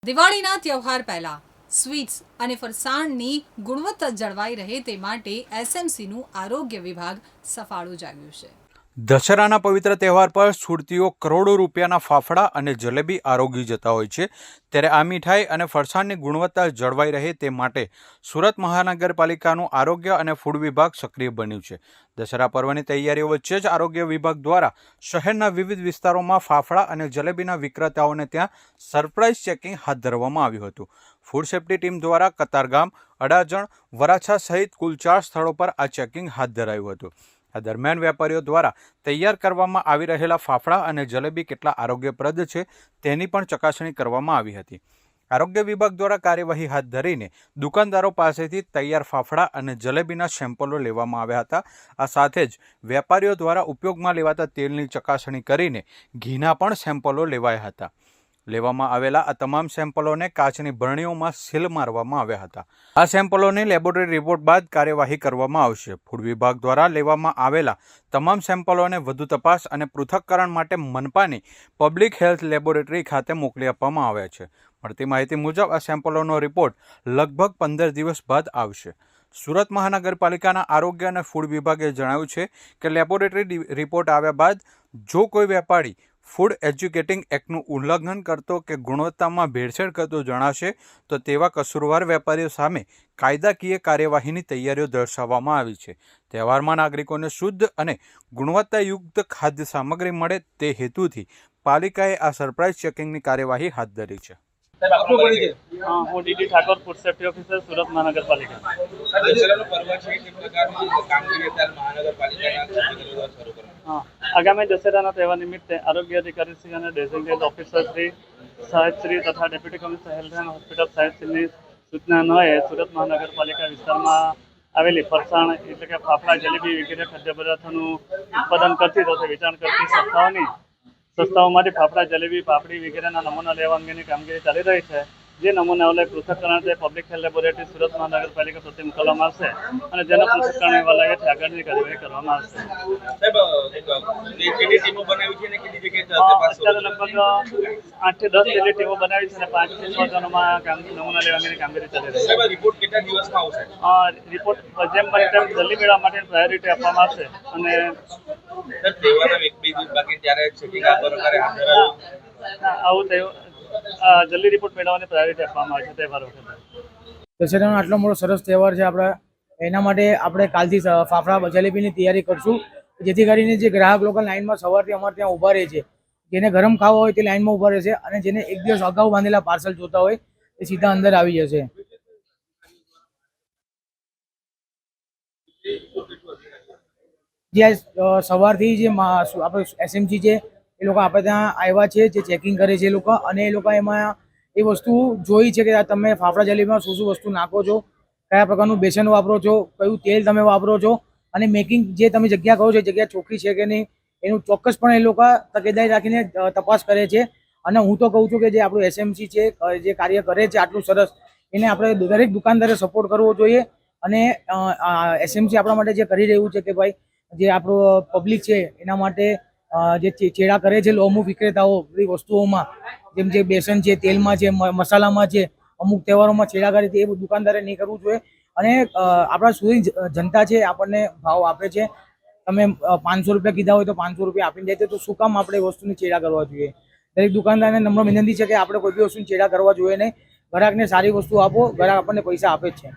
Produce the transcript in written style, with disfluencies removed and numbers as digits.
દિવાળીના તહેવાર પહેલા સ્વીટ્સ અને ફરસાણની ગુણવત્તા જળવાઈ રહે તે માટે એસએમસીનું આરોગ્ય વિભાગ સફાળું જાગ્યું છે। દશેરાના પવિત્ર તહેવાર પર સુરતીઓ કરોડો રૂપિયાના ફાફડા અને જલેબી આરોગી જતા હોય છે, ત્યારે આ મીઠાઈ અને ફરસાણની ગુણવત્તા જળવાઈ રહે તે માટે સુરત મહાનગરપાલિકાનું આરોગ્ય અને ફૂડ વિભાગ સક્રિય બન્યું છે। દશેરા પર્વની તૈયારીઓ વચ્ચે જ આરોગ્ય વિભાગ દ્વારા શહેરના વિવિધ વિસ્તારોમાં ફાફડા અને જલેબીના વિક્રેતાઓને ત્યાં સરપ્રાઇઝ ચેકિંગ હાથ ધરવામાં આવ્યું હતું। ફૂડ સેફ્ટી ટીમ દ્વારા કતારગામ, અડાજણ, વરાછા સહિત કુલ 4 સ્થળો પર આ ચેકિંગ હાથ ધરાયું હતું। આ દરમિયાન વેપારીઓ દ્વારા તૈયાર કરવામાં આવી રહેલા ફાફડા અને જલેબી કેટલા આરોગ્યપ્રદ છે તેની પણ ચકાસણી કરવામાં આવી હતી। આરોગ્ય વિભાગ દ્વારા કાર્યવાહી હાથ ધરીને દુકાનદારો પાસેથી તૈયાર ફાફડા અને જલેબીના સેમ્પલો લેવામાં આવ્યા હતા। આ સાથે જ વેપારીઓ દ્વારા ઉપયોગમાં લેવાતા તેલની ચકાસણી કરીને ઘીના પણ સેમ્પલો લેવાયા હતા। લેવામાં આવેલા આ તમામ સેમ્પલોને કાચની ભરણીઓમાં સીલ મારવામાં આવ્યા હતા। આ સેમ્પલોની લેબોરેટરી રિપોર્ટ બાદ કાર્યવાહી કરવામાં આવશે। ફૂડ વિભાગ દ્વારા લેવામાં આવેલા તમામ સેમ્પલોને વધુ તપાસ અને પૃથક્કરણ માટે મનપાની પબ્લિક હેલ્થ લેબોરેટરી ખાતે મોકલી આપવામાં આવ્યા છે। મળતી માહિતી મુજબ આ સેમ્પલોનો રિપોર્ટ લગભગ 15 દિવસ બાદ આવશે। સુરત મહાનગરપાલિકાના આરોગ્ય અને ફૂડ વિભાગે જણાવ્યું છે કે લેબોરેટરી રિપોર્ટ આવ્યા બાદ જો કોઈ વેપારી ફૂડ એજ્યુકેટિંગ એક્ટનું ઉલ્લંઘન કરતો કે ગુણવત્તામાં ભેળસેળ કરતો જણાશે તો તેવા કસૂરવાર વેપારીઓ સામે કાયદાકીય કાર્યવાહીની તૈયારીઓ દર્શાવવામાં આવી છે। તહેવારમાં નાગરિકોને શુદ્ધ અને ગુણવત્તાયુક્ત ખાદ્ય સામગ્રી મળે તે હેતુથી પાલિકાએ આ સરપ્રાઇઝ ચેકિંગની કાર્યવાહી હાથ ધરી છે। હું DD Thakor, food safety officer, Surat મહાનગરપાલિકા। આગામી દશેરાના તહેવાર નિમિત્તે આરોગ્ય અધિકારી શ્રી અને ડેઝિગ્નેટેડ ઓફિસર શ્રી, સાહેબશ્રી તથા deputy commissioner health and hospital સાહેબશ્રીની સૂચના અન્વયે સુરત મહાનગરપાલિકા વિસ્તારમાં આવેલી ફરસાણ એટલે કે ફાફડા, જલેબી વગેરે ખાદ્ય પદાર્થોનું ઉત્પાદન કરતી તથા વેચાણ કરતી સંસ્થાઓમાંથી ફાફડા, જલેબી, પાપડી વગેરેના નમૂના લેવા અંગેની કામગીરી ચાલી રહી છે। જે નમૂનાઓ પૃથ્થકરણ તે પબ્લિક હેલ્થ લેબોરેટરી સુરત મહાનગરપાલિકા પ્રતિ મોકલવામાં આવશે અને જેના પૃથ્થકરણ એવા લાગે છે આગળની કાર્યવાહી કરવામાં આવશે। અત્યારે લગભગ 8 થી 10 જેટલી ટીમો બનાવી છે અને 5 થી 6 જણોમાં નમૂના લેવા અંગેની કામગીરી ચાલી રહી છે। રિપોર્ટ કેટલા દિવસમાં આવશે? રિપોર્ટ જેમ બને તેમ જલ્દી મેળવવા માટે પ્રાયોરિટી આપવામાં આવશે અને આવું જલ્દી રિપોર્ટ મેળવવાની પ્રાયોરિટી આપવામાં આવે છે તહેવાર વખતે। દશેરાનો આટલો મોટો સરસ તહેવાર છે આપણે એના માટે આપણે કાલથી ફાફડા જલેબીની તૈયારી કરશું, જેથી કરીને જે ગ્રાહક લોકો લાઈનમાં સવારથી અમારે ત્યાં ઊભા રહે છે, જેને ગરમ ખાવા હોય તે લાઈનમાં ઊભા રહેશે અને જેને એક દિવસ અગાઉ બાંધેલા પાર્સલ જોતા હોય તે સીધા અંદર આવી જશે। જે સવારથી જે આપણે એસએમસી છે એ લોકો આપણે ત્યાં આવ્યા છે, જે ચેકિંગ કરે છે એ લોકો, અને એ લોકો એમાં એ વસ્તુ જોઈ છે કે તમે ફાફડા જલેબીમાં શું વસ્તુ નાખો છો, કયા પ્રકારનું બેસન વાપરો છો, કયું તેલ તમે વાપરો છો અને મેકિંગ જે તમે જગ્યા કહો છો એ જગ્યા ચોખ્ખી છે કે નહીં એનું ચોક્કસપણે એ લોકો તકેદારી રાખીને તપાસ કરે છે। અને હું તો કહું છું કે જે આપણું એસએમસી છે જે કાર્ય કરે છે આટલું સરસ, એને આપણે દરેક દુકાનદારે સપોર્ટ કરવો જોઈએ। અને એસએમસી આપણા માટે જે કરી રહ્યું છે કે ભાઈ જે આપણું પબ્લિક છે એના માટે જે ચેડા કરે છે અમુક વિક્રેતાઓ બધી વસ્તુઓમાં, જેમ જે બેસન છે, તેલમાં છે, મસાલામાં છે, અમુક તહેવારોમાં છેડા કરે છે, એ દુકાનદારે નહીં કરવું જોઈએ। અને આપણા સુધી જનતા છે આપણને ભાવ આપે છે, તમે 500 રૂપિયા કીધા હોય તો 500 રૂપિયા આપીને જાય તો શું કામ આપણે વસ્તુની ચેડા કરવા જોઈએ? દરેક દુકાનદારને નમ્ર વિનંતી છે કે આપણે કોઈ બી વસ્તુની ચેડા કરવા જોઈએ નહીં। ગ્રાહકને સારી વસ્તુ આપો, ગ્રાહક આપણને પૈસા આપે જ છે।